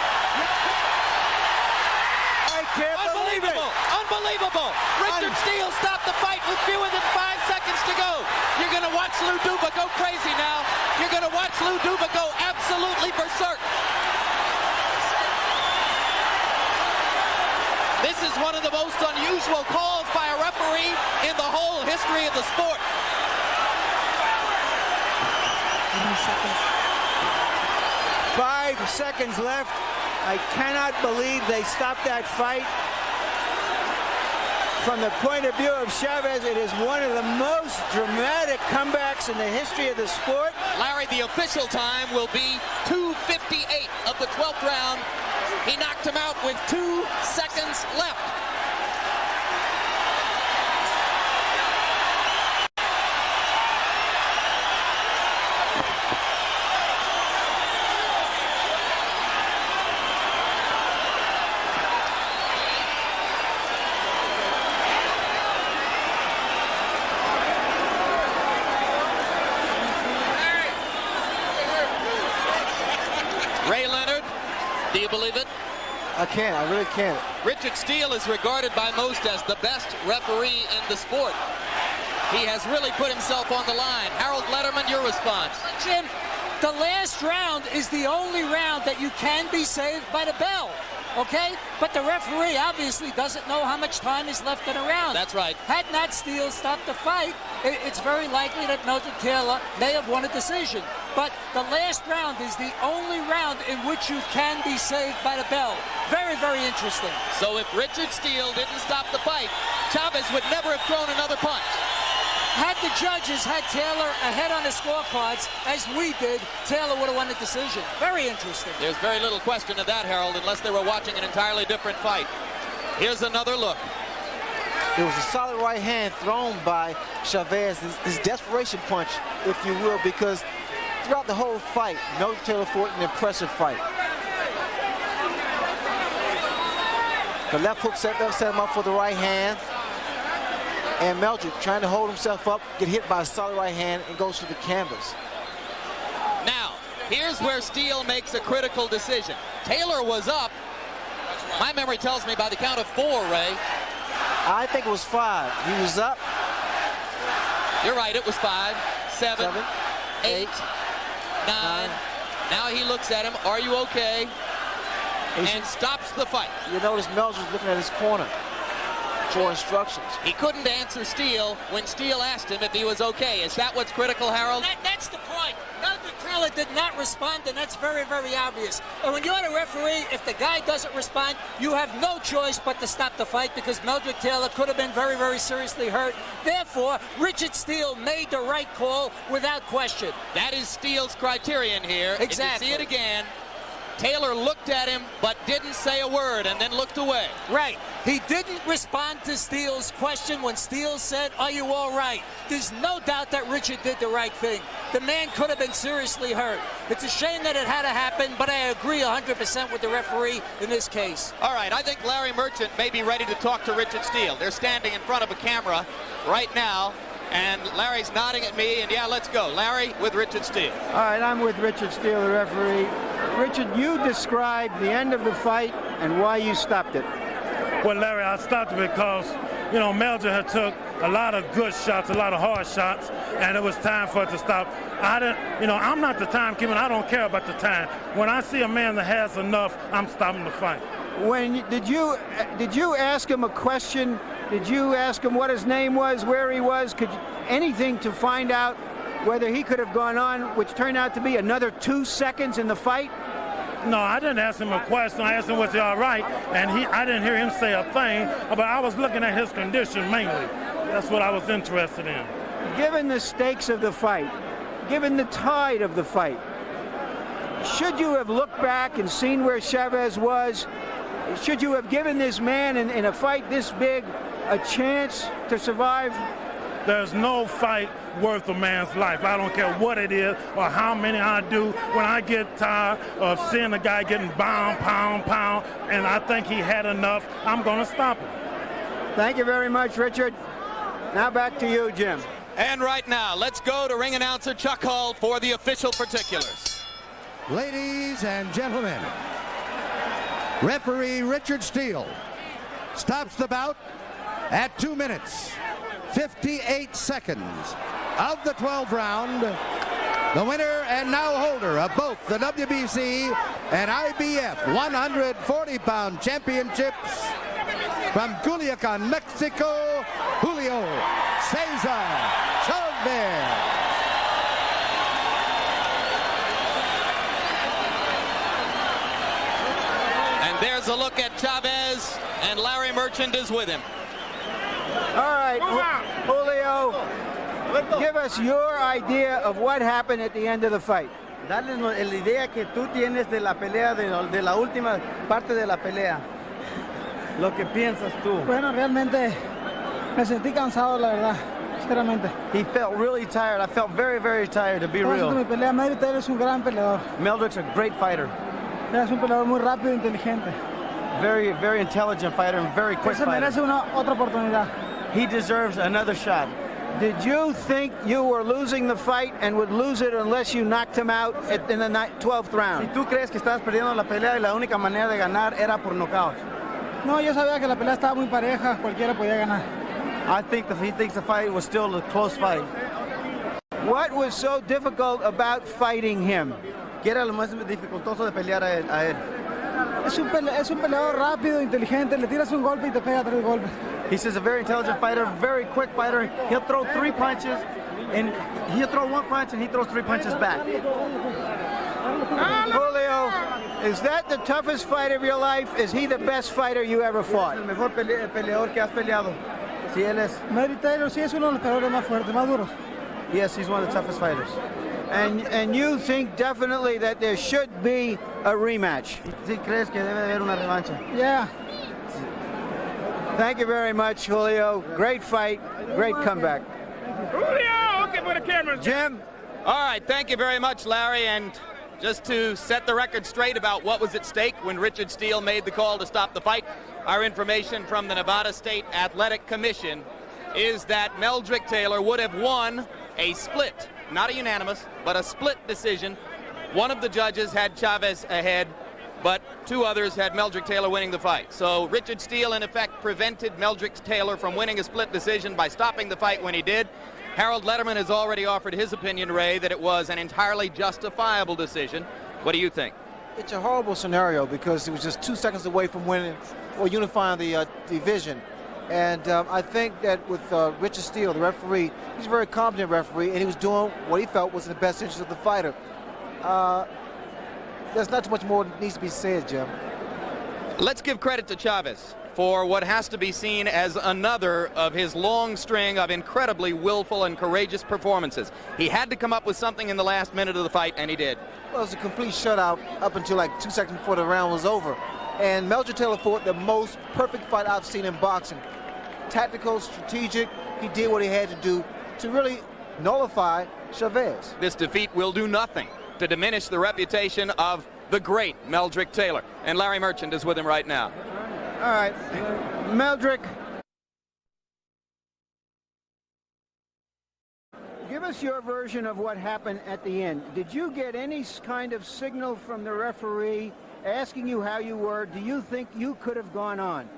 I can't believe it. Unbelievable. Richard Steele stopped the fight with fewer than 5 seconds to go. You're going to watch Lou Duva go crazy now. You're going to watch Lou Duva go absolutely berserk. This is one of the most unusual calls by a referee in the whole history of the sport. 5 seconds left. I cannot believe they stopped that fight. From the point of view of Chavez, it is one of the most dramatic comebacks in the history of the sport. Larry, the official time will be 2:58 of the 12th round. He knocked him out with 2 seconds left. Ray Leonard, do you believe it? I can't. I really can't. Richard Steele is regarded by most as the best referee in the sport. He has really put himself on the line. Harold Letterman, your response. Jim, the last round is the only round that you can be saved by the bell. Okay? But the referee obviously doesn't know how much time is left in a round. That's right. Had not Steele stopped the fight, it's very likely that Meldrick Taylor may have won a decision. But the last round is the only round in which you can be saved by the bell. Very, very interesting. So if Richard Steele didn't stop the fight, Chavez would never have thrown another punch. Had the judges had Taylor ahead on the scorecards, as we did, Taylor would have won the decision. Very interesting. There's very little question of that, Harold, unless they were watching an entirely different fight. Here's another look. It was a solid right hand thrown by Chavez, his desperation punch, if you will, because throughout the whole fight, Meldrick Taylor fought an impressive fight. The left hook set him up for the right hand. And Meldrick trying to hold himself up, get hit by a solid right hand, and goes to the canvas. Now, here's where Steele makes a critical decision. Taylor was up, my memory tells me, by the count of 4, Ray. I think it was 5. He was up. You're right, it was 5, 7, 8, 9. Now he looks at him, are you okay? And stops the fight. You notice Meldrick looking at his corner for instructions. He couldn't answer Steele when Steele asked him if he was okay. Is that what's critical, Harold? That's the point. Meldrick Taylor did not respond, and that's very, very obvious. And when you're the referee, if the guy doesn't respond, you have no choice but to stop the fight, because Meldrick Taylor could have been very, very seriously hurt. Therefore, Richard Steele made the right call without question. That is Steele's criterion here. Exactly. If you see it again, Taylor looked at him but didn't say a word and then looked away. Right. He didn't respond to Steele's question when Steele said, are you all right? There's no doubt that Richard did the right thing. The man could have been seriously hurt. It's a shame that it had to happen, but I agree 100% with the referee in this case. All right, I think Larry Merchant may be ready to talk to Richard Steele. They're standing in front of a camera right now, and Larry's nodding at me, and yeah, let's go. Larry with Richard Steele. All right, I'm with Richard Steele, the referee. Richard, you described the end of the fight and why you stopped it. Well, Larry, I stopped it because, you know, Meldrick had took a lot of good shots, a lot of hard shots, and it was time for it to stop. I'm not the timekeeper. I don't care about the time. When I see a man that has enough, I'm stopping the fight. Did you ask him a question? Did you ask him what his name was, where he was? Anything to find out whether he could have gone on, which turned out to be another 2 seconds in the fight? No, I didn't ask him a question. I asked him, was he all right? And I didn't hear him say a thing, but I was looking at his condition mainly. That's what I was interested in. Given the stakes of the fight, given the tide of the fight, should you have looked back and seen where Chavez was? Should you have given this man in a fight this big a chance to survive? There's no fight worth a man's life. I don't care what it is or how many I do. When I get tired of seeing a guy getting pound, and I think he had enough, I'm going to stop him. Thank you very much, Richard. Now back to you, Jim. And right now, let's go to ring announcer Chuck Hull for the official particulars. Ladies and gentlemen, referee Richard Steele stops the bout at 2 minutes, 58 seconds of the 12th round. The winner and now holder of both the WBC and IBF 140-pound championships from Culiacan, Mexico, Julio Cesar Chavez. And there's a look at Chavez, and Larry Merchant is with him. All right, Julio, give us your idea of what happened at the end of the fight. Dale la idea que tú tienes de la pelea, de la última parte de la pelea. Lo que piensas tú. Bueno, realmente me sentí cansado, la verdad, sinceramente. He felt really tired. I felt very, very tired, to be real. Mi pelea, Meldrick Taylor es un gran peleador. Meldrick's a great fighter. Es un peleador muy rápido e inteligente. Very, very intelligent fighter and very quick Se fighter. merece otra oportunidad. He deserves another shot. Did you think you were losing the fight and would lose it unless you knocked him out in the 12th round? Si tú crees que estabas perdiendo la pelea y la única manera de ganar era por nocaut. No, yo sabía que la pelea estaba muy pareja, cualquiera podía ganar. I think that he thinks the fight was still a close fight. What was so difficult about fighting him? ¿Qué era lo más dificultoso de pelear a él? Es un peleador rápido, inteligente, le tiras un golpe y te pega 3 golpes. He says a very intelligent fighter, very quick fighter. He'll throw 3 punches, and he'll throw 1 punch, and he throws 3 punches back. Julio, is that the toughest fight of your life? Is he the best fighter you ever fought? El mejor peleador que has peleado. Sí, él es. Meldrick Taylor sí es uno de los peleadores más fuertes, más duros. Yes, he's one of the toughest fighters. And you think definitely that there should be a rematch? ¿Sí crees que debe haber una revancha? Yeah. Thank you very much, Julio. Great fight, great comeback. Julio, okay for the camera. Jim? All right, thank you very much, Larry. And just to set the record straight about what was at stake when Richard Steele made the call to stop the fight, our information from the Nevada State Athletic Commission is that Meldrick Taylor would have won a split, not a unanimous, but a split decision. One of the judges had Chavez ahead, but 2 others had Meldrick Taylor winning the fight. So Richard Steele, in effect, prevented Meldrick Taylor from winning a split decision by stopping the fight when he did. Harold Letterman has already offered his opinion, Ray, that it was an entirely justifiable decision. What do you think? It's a horrible scenario because it was just 2 seconds away from winning or unifying the division. And I think that with Richard Steele, the referee, he's a very competent referee, and he was doing what he felt was in the best interest of the fighter. There's not too much more that needs to be said, Jim. Let's give credit to Chavez for what has to be seen as another of his long string of incredibly willful and courageous performances. He had to come up with something in the last minute of the fight, and he did. Well, it was a complete shutout up until like 2 seconds before the round was over. And Meldrick Taylor fought the most perfect fight I've seen in boxing. Tactical, strategic, he did what he had to do to really nullify Chavez. This defeat will do nothing to diminish the reputation of the great Meldrick Taylor. And Larry Merchant is with him right now. All right, Meldrick, give us your version of what happened at the end. Did you get any kind of signal from the referee asking you how you were? Do you think you could have gone on?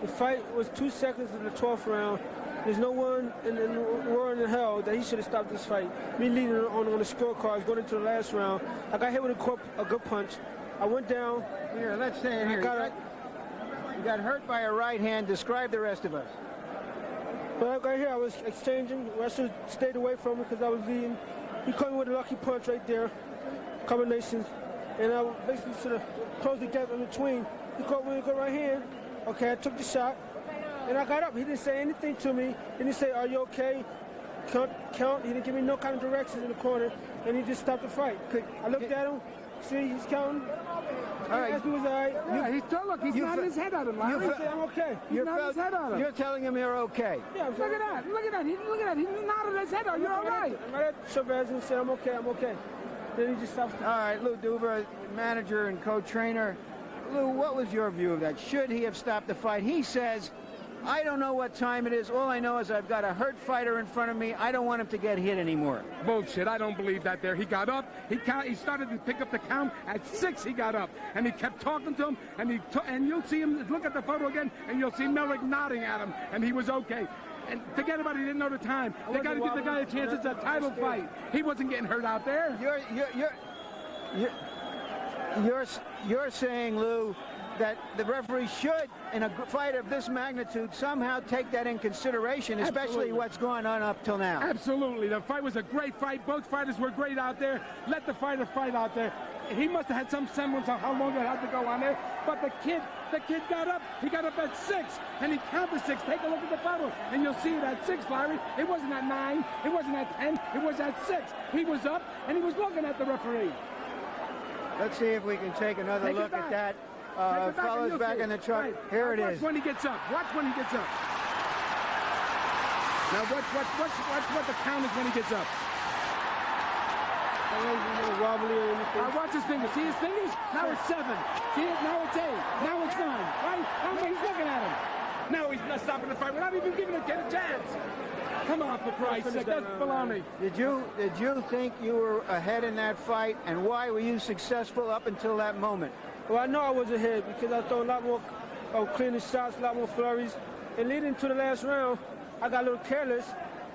The fight was 2 seconds in the 12th round. There's no one in the world in hell that he should have stopped this fight. Me leading on the scorecards going into the last round. I got hit with a good punch. I went down. Here, let's say it here. You got hurt by a right hand. Describe the rest of us. But right here, I was exchanging. I should have stayed away from him because I was leading. He caught me with a lucky punch right there. Combinations. And I basically should have closed the gap in between. He caught me with a right hand. Okay, I took the shot. And I got up. He didn't say anything to me. He didn't say, "Are you okay?" Count. He didn't give me no kind of directions in the corner. And he just stopped the fight. I looked at him. See, he's counting. All right. He asked me, was all right. Yeah, he's still look. He's nodding his head at him, Larry. He said, "I'm okay." He's nodding his head at him. You're telling him you're okay. Yeah, Look at that. Look at that. Look at that. He nodded his head at him. You're all right. I'm right at Chavez and said, "I'm okay. I'm okay." Then he just stopped. All right, Lou Duva, manager and co-trainer. Lou, what was your view of that? Should he have stopped the fight? He says I don't know what time it is. All I know is I've got a hurt fighter in front of me. I don't want him to get hit anymore. Bullshit. I don't believe that there. He got up. He started to pick up the count. At 6, he got up. And he kept talking to him. And you'll see him, look at the photo again, and you'll see Meldrick nodding at him. And he was okay. And forget about it. He didn't know the time. They got to give the guy a chance. It's a title fight. He wasn't getting hurt out there. You're saying, Lou, that the referee should, in a fight of this magnitude, somehow take that in consideration, especially Absolutely. What's going on up till now. Absolutely. The fight was a great fight. Both fighters were great out there. Let the fighter fight out there. He must have had some semblance of how long it had to go on there. But the kid got up. He got up at 6, and he counted 6. Take a look at the photo, and you'll see it at 6, Larry. It wasn't at 9. It wasn't at 10. It was at 6. He was up, and he was looking at the referee. Let's see if we can take another look at that. Fellas back in the truck. Right. Here it Watch is. when he gets up. Watch when he gets up. Now watch what the count is when he gets up. Wobbly or anything. Watch his fingers. See his fingers? Now it's 7. See it? Now it's 8. Now it's 9. Right? Now he's looking at him. Now he's not stopping the fight without even giving the kid a chance. Come on, for Christ's sake. That's baloney. Did you think you were ahead in that fight, and why were you successful up until that moment? Well, I know I was ahead because I throw a lot more cleaner shots, a lot more flurries. And leading to the last round, I got a little careless.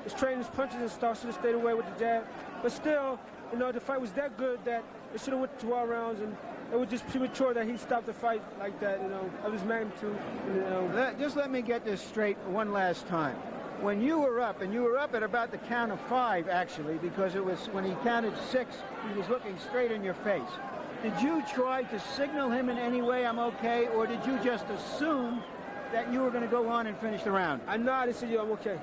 Was trading his punches and stuff, should have stayed away with the jab. But still, you know, the fight was that good that it should have went to 12 rounds, and it was just premature that he stopped the fight like that, you know, of his magnitude. You know. Just let me get this straight one last time. When you were up, and you were up at about the count of 5, actually, because it was when he counted 6, he was looking straight in your face. Did you try to signal him in any way, I'm okay, or did you just assume that you were going to go on and finish the round? I nodded and said, yo, I'm okay.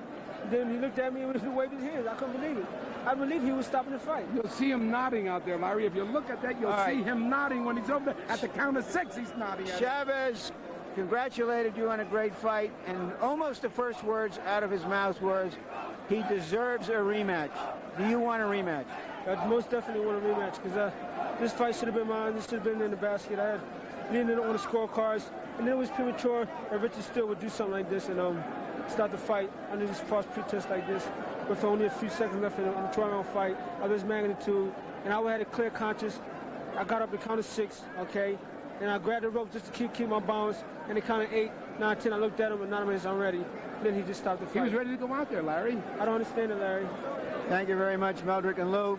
Then he looked at me and waved his hands. I couldn't believe it. I believe he was stopping the fight. You'll see him nodding out there, Larry. If you look at that, you'll see him nodding when he's over there. At the count of 6, he's nodding at Chavez congratulated you on a great fight, and almost the first words out of his mouth was, he deserves a rematch. Do you want a rematch? I most definitely want a rematch because this fight should have been mine. This should have been in the basket. I had leaned on the scorecards, and then it was premature that Richard Steele would do something like this and start the fight under this false pretense like this with only a few seconds left in the 12-round fight of this magnitude. And I had a clear conscience. I got up to count of 6, okay? And I grabbed the rope just to keep my balance. And it counted 8, 9, 10. I looked at him, and 9 minutes I'm ready. Then he just stopped the fight. He was ready to go out there, Larry. I don't understand it, Larry. Thank you very much, Meldrick and Lou.